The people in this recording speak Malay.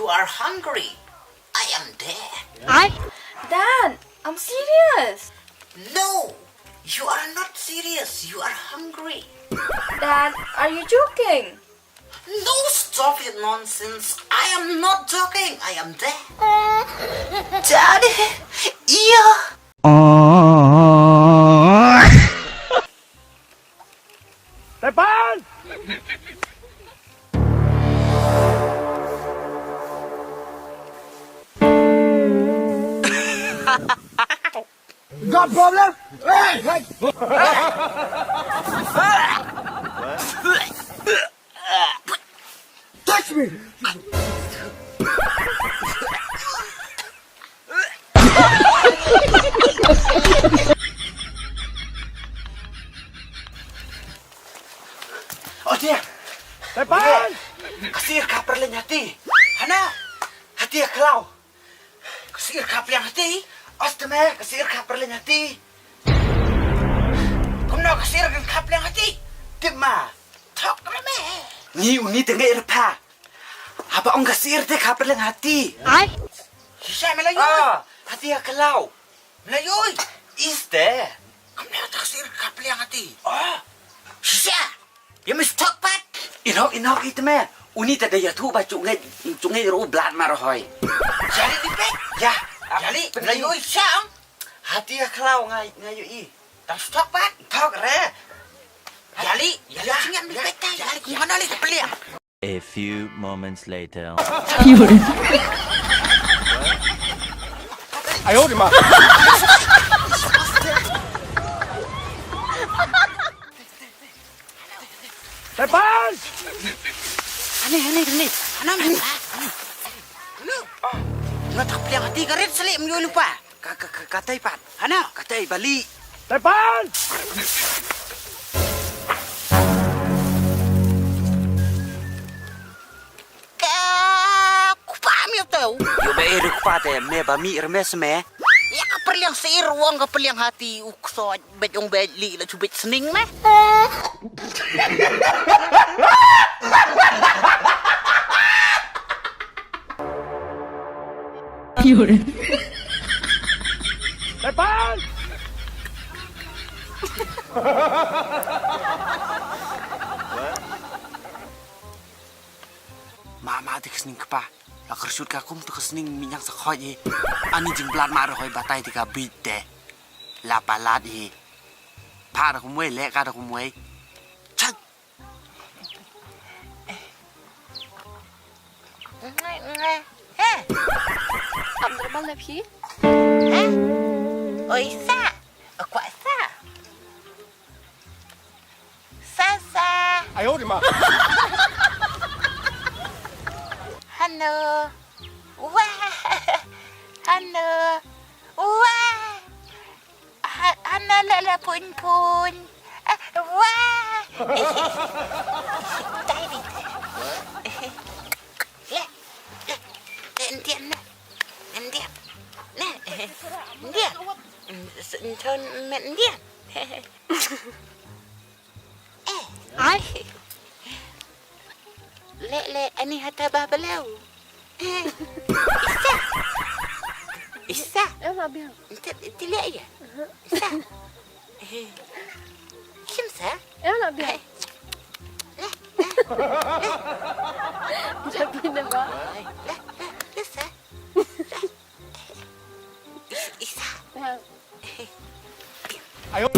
You are hungry. I am dead. Dad, I'm serious. No, you are not serious. You are hungry. Dad, are you joking? No, stop it nonsense. I am not joking. I am dead. Daddy, yeah. Tepan! Got problem? Hey! Touch me! Oh dia, Tepan! kasir kapal le hati. Hana, hati kalau. Kasir kapal yang hati. Osteme, kasir kapal le hati. Kamu kasir kapal yang hati. Tema, tak rame. Ni uni tengah irpa. Apa orang kasir te kapal yang hati? Sisa Melayu. Hati kalau. Melayu, is there? Kamu kasir kapal yang hati. Sisa. Ya mesti pat. Inok itu meh. Uni tak daya tu baca cungai ru blat marahoi. Jadi dipek. Ya. Jadi Melayu siang. Hati kalau ngayu i. Tak stok pat. Tak re. Jadi singan dipek tai. Jadi mana lagi peliang. A few moments later. 哎呦我的妈！Tepan! Ani. Ana mana? Nggak tak peliang hati karet selik mengyu lupa. Katai pat. Ana, katai balik. Tepan! Yo ba eruk pate me ba mi remes me. Ya kapal yang seir uang kapal yang hati ukso bet yung beli la cubit sening me. Tepan! Mama ti kesening kepa. La kersut ka kum tu kesening minyak sekhoi ye. Ani jing blat ma rohoi batai ti ka bit de. La palat ye. Pa da kum we le ka da kum we. Chak. Am terbang dah pi? Oi sa. Aku sa. Sa. 哎呦我的妈！ Hano. Wah. Hano. Wah. Hana la pun. Wah. Tai đi. Ndian. Ndian. Thon men ndian. Le ani hata babalau. Isa. Em nak biar. Tidak ya. Isa. Kimsa? Em nak biar. Jadi nak ba? Isa. Isa. 哎呦！